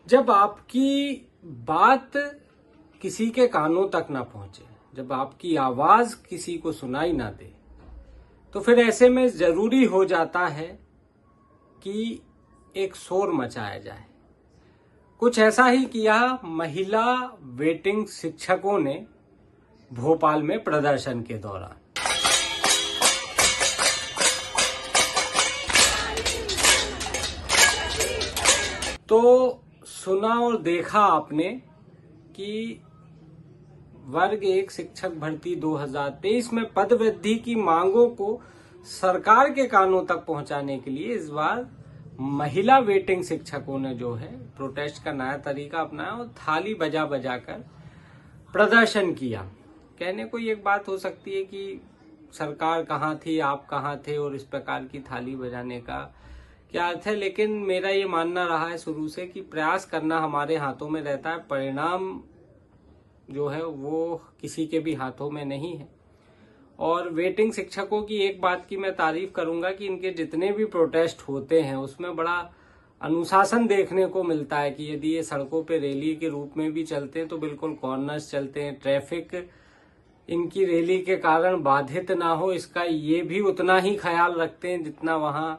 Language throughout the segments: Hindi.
जब आपकी बात किसी के कानों तक ना पहुंचे, जब आपकी आवाज किसी को सुनाई ना दे, तो फिर ऐसे में जरूरी हो जाता है कि एक शोर मचाया जाए। कुछ ऐसा ही किया महिला वेटिंग शिक्षकों ने भोपाल में प्रदर्शन के दौरान। तो सुना और देखा आपने कि वर्ग 1 शिक्षक भर्ती 2023 में पद वृद्धि की मांगों को सरकार के कानों तक पहुंचाने के लिए इस बार महिला वेटिंग शिक्षकों ने जो है प्रोटेस्ट का नया तरीका अपनाया और थाली बजा बजा कर प्रदर्शन किया। कहने को एक बात हो सकती है कि सरकार कहाँ थी, आप कहाँ थे और इस प्रकार की थाली बजाने का क्या अर्थ है, लेकिन मेरा ये मानना रहा है शुरू से कि प्रयास करना हमारे हाथों में रहता है, परिणाम जो है वो किसी के भी हाथों में नहीं है। और वेटिंग शिक्षकों की एक बात की मैं तारीफ करूंगा कि इनके जितने भी प्रोटेस्ट होते हैं उसमें बड़ा अनुशासन देखने को मिलता है कि यदि ये सड़कों पे रैली के रूप में भी चलते हैं तो बिल्कुल कॉर्नर्स चलते हैं, ट्रैफिक इनकी रैली के कारण बाधित ना हो इसका ये भी उतना ही ख्याल रखते हैं जितना वहां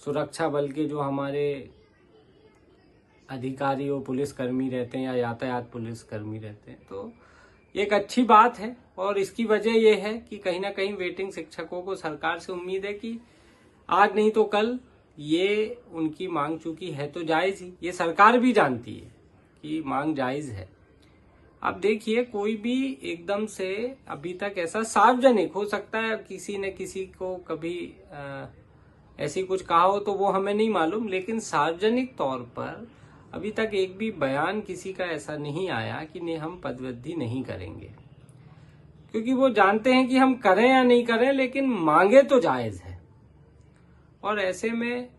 सुरक्षा बल के जो हमारे अधिकारी और पुलिसकर्मी रहते हैं या यातायात पुलिसकर्मी रहते हैं। तो एक अच्छी बात है और इसकी वजह यह है कि कहीं ना कहीं वेटिंग शिक्षकों को सरकार से उम्मीद है कि आज नहीं तो कल ये उनकी मांग चूंकि है तो जायज ही, ये सरकार भी जानती है कि मांग जायज है। अब देखिए कोई भी एकदम से अभी तक ऐसा सार्वजनिक हो सकता है किसी ने किसी को कभी ऐसी कुछ कहा हो तो वो हमें नहीं मालूम, लेकिन सार्वजनिक तौर पर अभी तक एक भी बयान किसी का ऐसा नहीं आया कि नहीं हम पदवृद्धि नहीं करेंगे, क्योंकि वो जानते हैं कि हम करें या नहीं करें लेकिन मांगे तो जायज है। और ऐसे में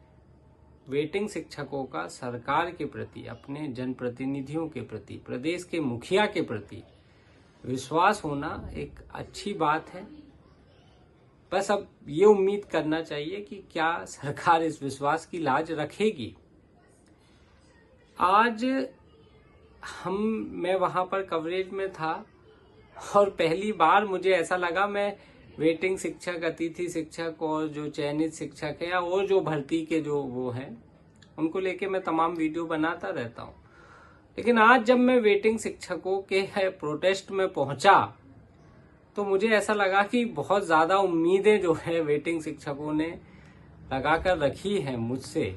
वेटिंग शिक्षकों का सरकार के प्रति, अपने जनप्रतिनिधियों के प्रति, प्रदेश के मुखिया के प्रति विश्वास होना एक अच्छी बात है। बस अब ये उम्मीद करना चाहिए कि क्या सरकार इस विश्वास की लाज रखेगी। आज मैं वहां पर कवरेज में था और पहली बार मुझे ऐसा लगा, मैं वेटिंग शिक्षक, अतिथि शिक्षक और जो चयनित शिक्षक है और जो भर्ती के जो वो हैं उनको लेके मैं तमाम वीडियो बनाता रहता हूं, लेकिन आज जब मैं वेटिंग शिक्षकों के प्रोटेस्ट में पहुंचा तो मुझे ऐसा लगा कि बहुत ज्यादा उम्मीदें जो है वेटिंग शिक्षकों ने लगाकर रखी है मुझसे।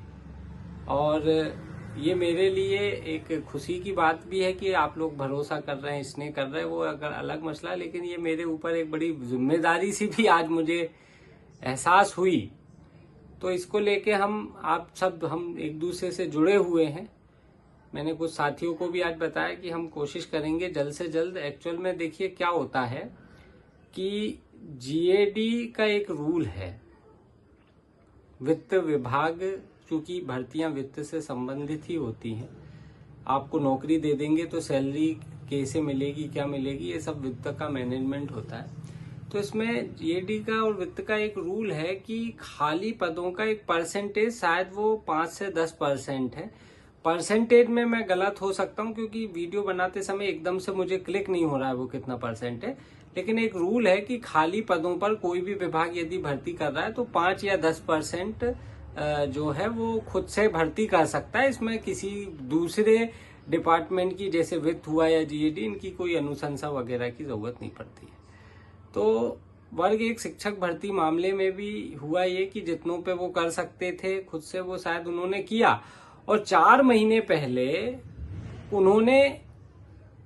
और ये मेरे लिए एक खुशी की बात भी है कि आप लोग भरोसा कर रहे हैं, स्नेह कर रहे हैं, वो अगर अलग मसला है, लेकिन ये मेरे ऊपर एक बड़ी जिम्मेदारी सी भी आज मुझे एहसास हुई। तो इसको लेके हम एक दूसरे से जुड़े हुए हैं। मैंने कुछ साथियों को भी आज बताया कि हम कोशिश करेंगे जल्द से जल्द। एक्चुअल में देखिए क्या होता है कि जीएडी का एक रूल है, वित्त विभाग, क्योंकि भर्तियां वित्त से संबंधित ही होती हैं, आपको नौकरी दे देंगे तो सैलरी कैसे मिलेगी, क्या मिलेगी, ये सब वित्त का मैनेजमेंट होता है। तो इसमें जीएडी का और वित्त का एक रूल है कि खाली पदों का एक परसेंटेज, शायद वो 5 से 10% है। परसेंटेज में मैं गलत हो सकता हूं क्योंकि वीडियो बनाते समय एकदम से मुझे क्लिक नहीं हो रहा है वो कितना परसेंट है, लेकिन एक रूल है कि खाली पदों पर कोई भी विभाग यदि भर्ती कर रहा है तो 5 या 10% जो है वो खुद से भर्ती कर सकता है। इसमें किसी दूसरे डिपार्टमेंट की, जैसे वित्त हुआ या जीएडी, इनकी कोई अनुशंसा वगैरह की जरूरत नहीं पड़ती है। तो वर्ग 1 शिक्षक भर्ती मामले में भी हुआ ये कि जितनों पे वो कर सकते थे खुद से वो शायद उन्होंने किया, और 4 महीने पहले उन्होंने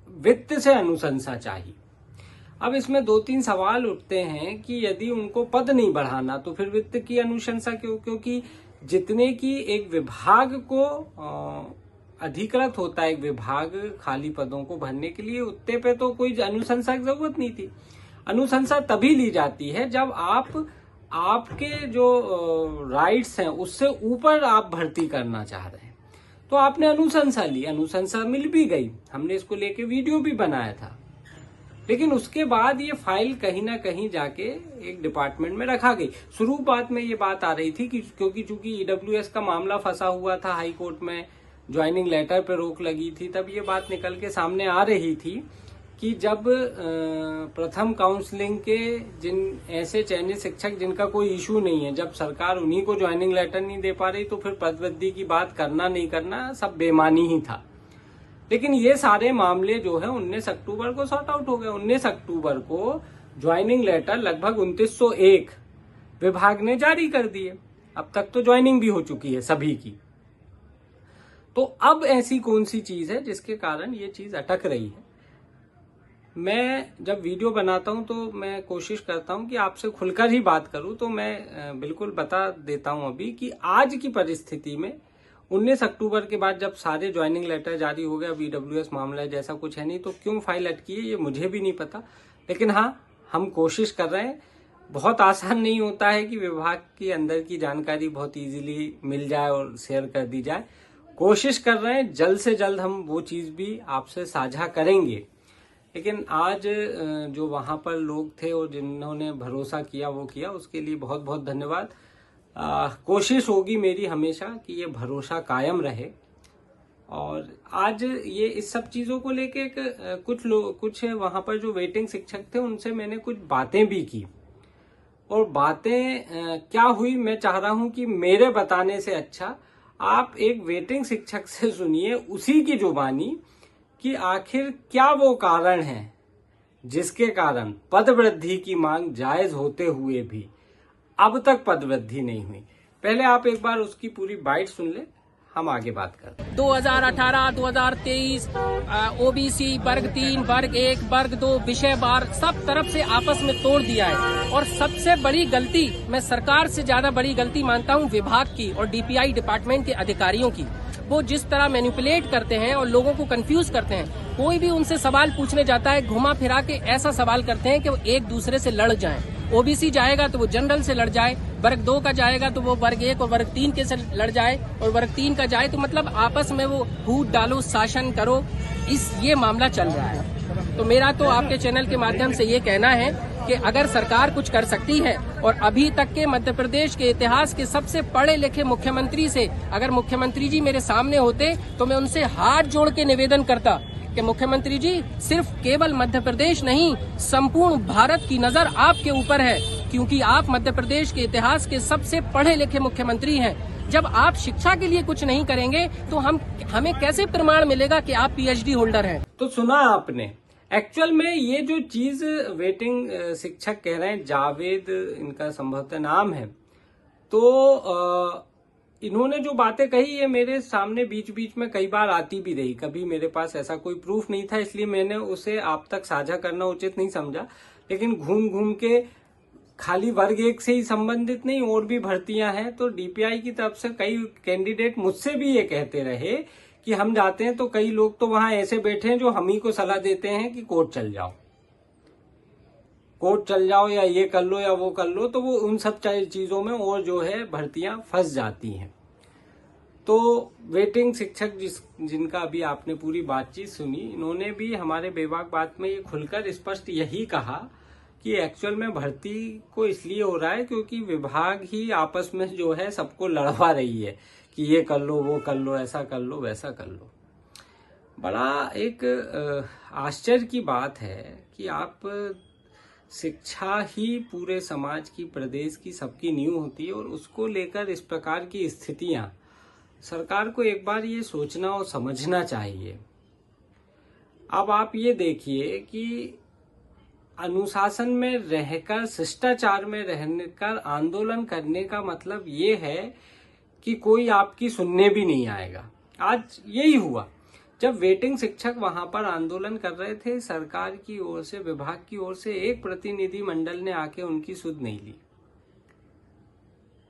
वित्त से अनुशंसा चाहिए। अब इसमें 2-3 सवाल उठते हैं कि यदि उनको पद नहीं बढ़ाना तो फिर वित्त की अनुशंसा क्यों? क्योंकि जितने की एक विभाग को अधिकृत होता है, एक विभाग खाली पदों को भरने के लिए, उतने पे तो कोई अनुशंसा की जरूरत नहीं थी। अनुशंसा तभी ली जाती है जब आपके जो राइट्स हैं उससे ऊपर आप भर्ती करना चाह रहे हैं। तो आपने अनुशंसा ली, अनुशंसा मिल भी गई, हमने इसको लेके वीडियो भी बनाया था, लेकिन उसके बाद ये फाइल कहीं ना कहीं जाके एक डिपार्टमेंट में रखा गई। शुरुआत में ये बात आ रही थी कि क्योंकि चूंकि ईडब्ल्यूएस का मामला फंसा हुआ था हाई कोर्ट में, ज्वाइनिंग लेटर पे रोक लगी थी, तब ये बात निकल के सामने आ रही थी कि जब प्रथम काउंसलिंग के जिन ऐसे चयनित शिक्षक जिनका कोई इशू नहीं है, जब सरकार उन्हीं को ज्वाइनिंग लेटर नहीं दे पा रही, तो फिर पदवृद्धि की बात करना नहीं करना सब बेमानी ही था। लेकिन ये सारे मामले जो है 19 अक्टूबर को सॉर्ट आउट हो गए। 19 अक्टूबर को ज्वाइनिंग लेटर लगभग 2901 विभाग ने जारी कर दिए। अब तक तो ज्वाइनिंग भी हो चुकी है सभी की। तो अब ऐसी कौन सी चीज है जिसके कारण ये चीज अटक रही है? मैं जब वीडियो बनाता हूं तो मैं कोशिश करता हूं कि आपसे खुलकर ही बात करूं, तो मैं बिल्कुल बता देता हूं अभी कि आज की परिस्थिति में 19 अक्टूबर के बाद जब सारे ज्वाइनिंग लेटर जारी हो गया, BWS मामला है जैसा कुछ है नहीं, तो क्यों फाइल अटकी है ये मुझे भी नहीं पता। लेकिन हाँ, हम कोशिश कर रहे हैं। बहुत आसान नहीं होता है कि विभाग के अंदर की जानकारी बहुत इजीली मिल जाए और शेयर कर दी जाए। कोशिश कर रहे हैं, जल्द से जल्द हम वो चीज भी आपसे साझा करेंगे। लेकिन आज जो वहां पर लोग थे और जिन्होंने भरोसा किया वो किया, उसके लिए बहुत बहुत धन्यवाद। कोशिश होगी मेरी हमेशा कि ये भरोसा कायम रहे। और आज ये इस सब चीजों को लेके कुछ वहां पर जो वेटिंग शिक्षक थे उनसे मैंने कुछ बातें भी की, और बातें क्या हुई मैं चाह रहा हूं कि मेरे बताने से अच्छा आप एक वेटिंग शिक्षक से सुनिए, उसी की जुबानी, कि आखिर क्या वो कारण है जिसके कारण पदवृद्धि की मांग जायज होते हुए भी अब तक पदवृद्धि नहीं हुई। पहले आप एक बार उसकी पूरी बाइट सुन ले, हम आगे बात करते हैं। 2018-2023 ओबीसी वर्ग 3, वर्ग 1, वर्ग 2 विषय वार सब तरफ से आपस में तोड़ दिया है। और सबसे बड़ी गलती, मैं सरकार से ज्यादा बड़ी गलती मानता हूं विभाग की और DPI डिपार्टमेंट के अधिकारियों की। वो जिस तरह मैनिपुलेट करते हैं और लोगों को कंफ्यूज करते हैं। कोई भी उनसे सवाल पूछने जाता है, घुमा फिरा के ऐसा सवाल करते हैं कि वो एक दूसरे से लड़ जाएं। ओबीसी जाएगा तो वो जनरल से लड़ जाए, वर्ग 2 का जाएगा तो वो वर्ग 1 और वर्ग 3 के से लड़ जाए, और वर्ग 3 का जाए तो मतलब आपस में वो फूट डालो, शासन करो, ये मामला चल रहा है। तो मेरा तो आपके चैनल के माध्यम से ये कहना है कि अगर सरकार कुछ कर सकती है, और अभी तक के मध्य प्रदेश के इतिहास के सबसे पढ़े लिखे मुख्यमंत्री से अगर मुख्यमंत्री जी मेरे सामने होते तो मैं उनसे हाथ जोड़ के निवेदन करता कि मुख्यमंत्री जी, सिर्फ केवल मध्य प्रदेश नहीं, संपूर्ण भारत की नजर आपके ऊपर है, क्योंकि आप मध्य प्रदेश के इतिहास के सबसे पढ़े लिखे मुख्यमंत्री हैं। जब आप शिक्षा के लिए कुछ नहीं करेंगे तो हमें कैसे प्रमाण मिलेगा कि आप PhD होल्डर हैं? तो सुना आपने, एक्चुअल में ये जो चीज वेटिंग शिक्षक कह रहे हैं, जावेद इनका संभवतः नाम है, तो इन्होंने जो बातें कही ये मेरे सामने बीच बीच में कई बार आती भी रही। कभी मेरे पास ऐसा कोई प्रूफ नहीं था, इसलिए मैंने उसे आप तक साझा करना उचित नहीं समझा। लेकिन घूम घूम के खाली वर्ग 1 से ही संबंधित नहीं, और भी भर्तियां हैं, तो DPI की तरफ से कई कैंडिडेट मुझसे भी ये कहते रहे कि हम जाते हैं तो कई लोग तो वहां ऐसे बैठे हैं जो हम ही को सलाह देते हैं कि कोर्ट चल जाओ, कोर्ट चल जाओ, या ये कर लो या वो कर लो। तो वो उन सब चीजों में और जो है भर्तियां फंस जाती हैं। तो वेटिंग शिक्षक जिनका अभी आपने पूरी बातचीत सुनी, इन्होंने भी हमारे बेबाक बात में ये खुलकर स्पष्ट यही कहा कि एक्चुअल में भर्ती को इसलिए हो रहा है क्योंकि विभाग ही आपस में जो है सबको लड़वा रही है कि ये कर लो, वो कर लो, ऐसा कर लो, वैसा कर लो। बड़ा एक आश्चर्य की बात है कि आप शिक्षा ही पूरे समाज की, प्रदेश की, सबकी नींव होती है, और उसको लेकर इस प्रकार की स्थितियां, सरकार को एक बार ये सोचना और समझना चाहिए। अब आप ये देखिए कि अनुशासन में रहकर, शिष्टाचार में रहकर आंदोलन करने का मतलब ये है कि कोई आपकी सुनने भी नहीं आएगा। आज यही हुआ, जब वेटिंग शिक्षक वहां पर आंदोलन कर रहे थे, सरकार की ओर से, विभाग की ओर से एक प्रतिनिधि मंडल ने आके उनकी सुध नहीं ली।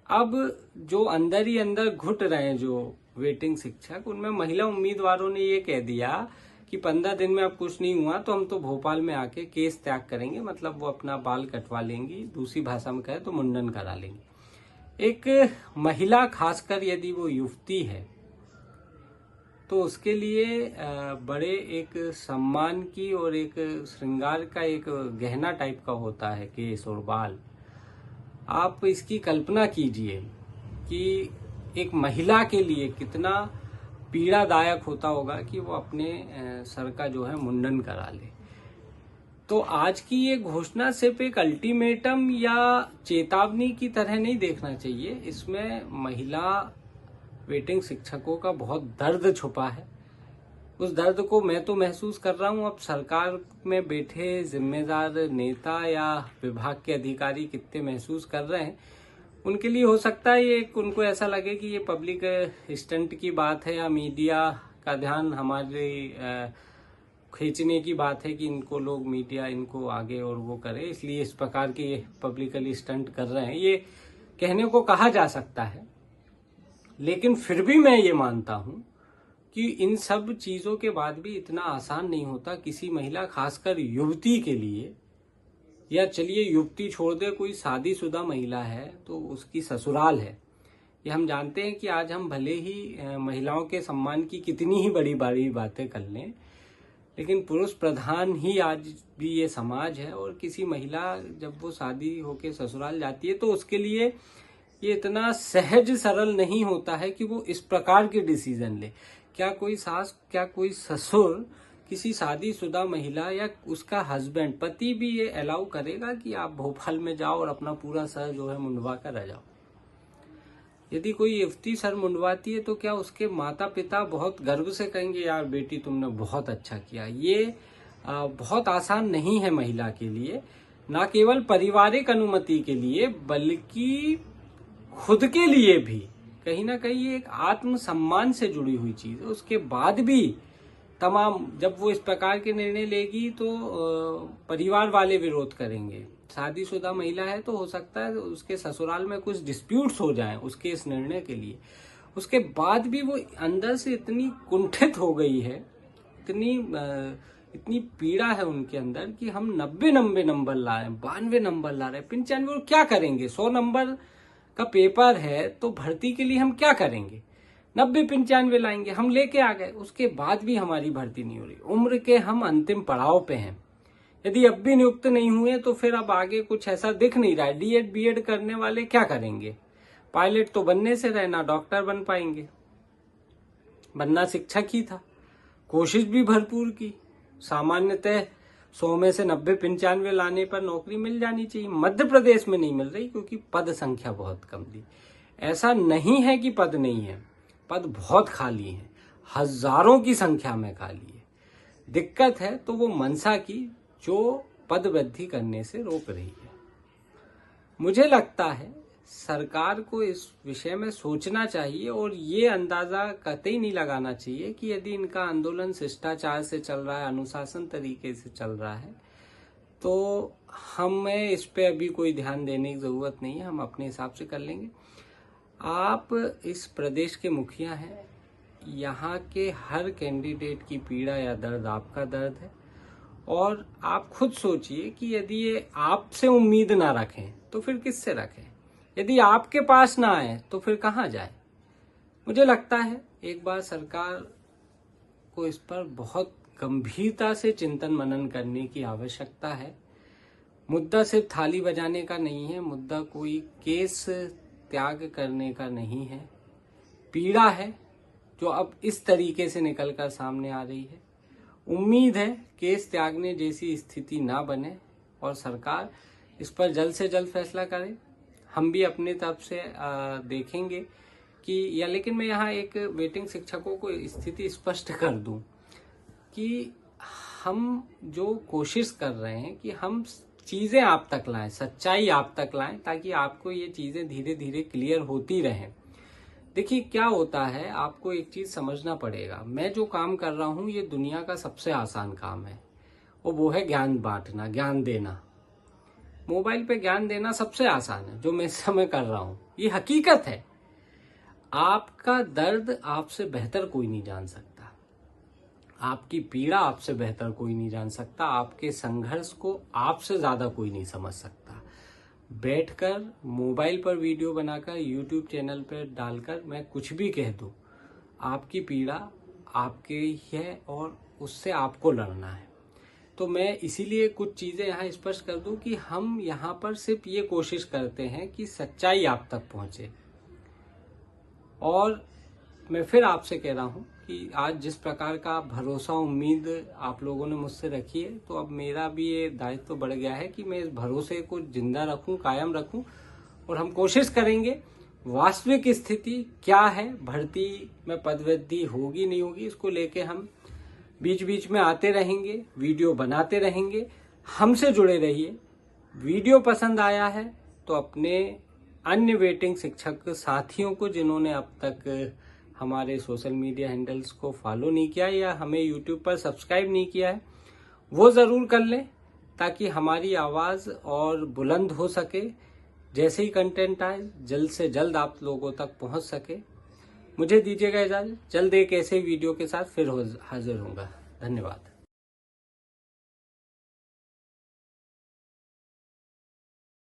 अब जो अंदर ही अंदर घुट रहे हैं जो वेटिंग शिक्षक, उनमें महिला उम्मीदवारों ने ये कह दिया कि 15 दिन में अब कुछ नहीं हुआ तो हम तो भोपाल में आके केस त्याग करेंगे, मतलब वो अपना बाल कटवा लेंगी, दूसरी भाषा में कहे तो मुंडन करा लेंगी। एक महिला, खासकर यदि वो युवती है, तो उसके लिए बड़े एक सम्मान की और एक श्रृंगार का एक गहना टाइप का होता है केस और बाल। आप इसकी कल्पना कीजिए कि एक महिला के लिए कितना पीड़ादायक होता होगा कि वो अपने सर का जो है मुंडन करा ले। तो आज की ये घोषणा सिर्फ एक अल्टीमेटम या चेतावनी की तरह नहीं देखना चाहिए। इसमें महिला वेटिंग शिक्षकों का बहुत दर्द छुपा है। उस दर्द को मैं तो महसूस कर रहा हूं। अब सरकार में बैठे जिम्मेदार नेता या विभाग के अधिकारी कितने महसूस कर रहे हैं, उनके लिए हो सकता है ये उनको ऐसा लगे कि ये पब्लिक स्टंट की बात है या मीडिया का ध्यान हमारे खींचने की बात है कि इनको लोग मीडिया इनको आगे और वो करे, इसलिए इस प्रकार के पब्लिकली स्टंट कर रहे हैं। ये कहने को कहा जा सकता है, लेकिन फिर भी मैं ये मानता हूं कि इन सब चीजों के बाद भी इतना आसान नहीं होता किसी महिला, खासकर युवती के लिए, या चलिए युवती छोड़ दे, कोई शादीशुदा महिला है तो उसकी ससुराल है। ये हम जानते हैं कि आज हम भले ही महिलाओं के सम्मान की कितनी ही बड़ी बड़ी बातें कर लें, लेकिन पुरुष प्रधान ही आज भी ये समाज है। और किसी महिला जब वो शादी होके ससुराल जाती है तो उसके लिए ये इतना सहज सरल नहीं होता है कि वो इस प्रकार के डिसीजन ले। क्या कोई सास, क्या कोई ससुर किसी शादीशुदा महिला या उसका हस्बैंड, पति भी ये अलाउ करेगा कि आप भोपाल में जाओ और अपना पूरा सर जो है मुंडवा कर आ जाओ? यदि कोई युवती सर मुंडवाती है तो क्या उसके माता पिता बहुत गर्व से कहेंगे, यार बेटी तुमने बहुत अच्छा किया? ये बहुत आसान नहीं है महिला के लिए, ना केवल पारिवारिक अनुमति के लिए बल्कि खुद के लिए भी। कहीं ना कहीं ये एक आत्मसम्मान से जुड़ी हुई चीज है। उसके बाद भी तमाम, जब वो इस प्रकार के निर्णय लेगी तो परिवार वाले विरोध करेंगे। शादीशुदा महिला है तो हो सकता है उसके ससुराल में कुछ डिस्प्यूट्स हो जाएं उसके इस निर्णय के लिए। उसके बाद भी वो अंदर से इतनी कुंठित हो गई है, इतनी पीड़ा है उनके अंदर कि हम 90 नंबर ला रहे हैं, 92 नंबर ला रहे हैं, 95, और क्या करेंगे? 100 नंबर का पेपर है तो भर्ती के लिए हम क्या करेंगे? 90-95 लाएंगे, हम लेके आ गए। उसके बाद भी हमारी भर्ती नहीं हो रही। उम्र के हम अंतिम पड़ाव पे हैं। यदि अब भी नियुक्त नहीं हुए तो फिर अब आगे कुछ ऐसा दिख नहीं रहा है। डीएड बीएड करने वाले क्या करेंगे? पायलट तो बनने से रहे, ना डॉक्टर बन पाएंगे। बनना शिक्षक ही था, कोशिश भी भरपूर की। सामान्यतः 100 में से 90-95 लाने पर नौकरी मिल जानी चाहिए। मध्य प्रदेश में नहीं मिल रही क्योंकि पद संख्या बहुत कम थी। ऐसा नहीं है कि पद नहीं है, पद बहुत खाली है, हजारों की संख्या में खाली है। दिक्कत है तो वो मनसा की, जो पद वृद्धि करने से रोक रही है। मुझे लगता है सरकार को इस विषय में सोचना चाहिए और ये अंदाजा कतई नहीं लगाना चाहिए कि यदि इनका आंदोलन शिष्टाचार से चल रहा है, अनुशासन तरीके से चल रहा है, तो हमें इस पे अभी कोई ध्यान देने की जरूरत नहीं है, हम अपने हिसाब से कर लेंगे। आप इस प्रदेश के मुखिया हैं, यहाँ के हर कैंडिडेट की पीड़ा या दर्द आपका दर्द है, और आप खुद सोचिए कि यदि ये आपसे उम्मीद ना रखें तो फिर किससे रखें? यदि आपके पास ना आए तो फिर कहाँ जाए? मुझे लगता है एक बार सरकार को इस पर बहुत गंभीरता से चिंतन मनन करने की आवश्यकता है। मुद्दा सिर्फ थाली बजाने का नहीं है, मुद्दा कोई केस त्याग करने का नहीं है। पीड़ा है जो अब इस तरीके से निकलकर सामने आ रही है। उम्मीद है केस त्यागने जैसी स्थिति ना बने और सरकार इस पर जल्द से जल्द फैसला करे। हम भी अपने तरफ से देखेंगे कि लेकिन मैं यहाँ एक वेटिंग शिक्षकों को स्थिति स्पष्ट कर दूं कि हम जो कोशिश कर रहे हैं कि हम चीजें आप तक लाएं, सच्चाई आप तक लाएं, ताकि आपको ये चीजें धीरे धीरे क्लियर होती रहें। देखिए क्या होता है, आपको एक चीज समझना पड़ेगा। मैं जो काम कर रहा हूं ये दुनिया का सबसे आसान काम है, और वो है ज्ञान बांटना, ज्ञान देना। मोबाइल पे ज्ञान देना सबसे आसान है, जो मैं इस समय कर रहा हूं। ये हकीकत है। आपका दर्द आपसे बेहतर कोई नहीं जान सकता, आपकी पीड़ा आपसे बेहतर कोई नहीं जान सकता, आपके संघर्ष को आपसे ज्यादा कोई नहीं समझ सकता। बैठकर मोबाइल पर वीडियो बनाकर यूट्यूब चैनल पर डालकर मैं कुछ भी कह दूं, आपकी पीड़ा आपके ही है और उससे आपको लड़ना है। तो मैं इसीलिए कुछ चीजें यहाँ स्पष्ट कर दूं कि हम यहाँ पर सिर्फ ये कोशिश करते हैं कि सच्चाई आप तक पहुंचे। और मैं फिर आपसे कह रहा हूं कि आज जिस प्रकार का भरोसा उम्मीद आप लोगों ने मुझसे रखी है, तो अब मेरा भी ये दायित्व बढ़ गया है कि मैं इस भरोसे को जिंदा रखूं, कायम रखूं। और हम कोशिश करेंगे वास्तविक स्थिति क्या है, भर्ती में पदवृद्धि होगी नहीं होगी, इसको लेके हम बीच बीच में आते रहेंगे, वीडियो बनाते रहेंगे। हमसे जुड़े रहिए। वीडियो पसंद आया है तो अपने अन्य वेटिंग शिक्षक साथियों को, जिन्होंने अब तक हमारे सोशल मीडिया हैंडल्स को फॉलो नहीं किया या हमें यूट्यूब पर सब्सक्राइब नहीं किया है, वो ज़रूर कर लें, ताकि हमारी आवाज़ और बुलंद हो सके। जैसे ही कंटेंट आए जल्द से जल्द आप लोगों तक पहुंच सके। मुझे दीजिएगा इजाज़त, जल्द एक ऐसे वीडियो के साथ फिर हाजिर होऊंगा। धन्यवाद।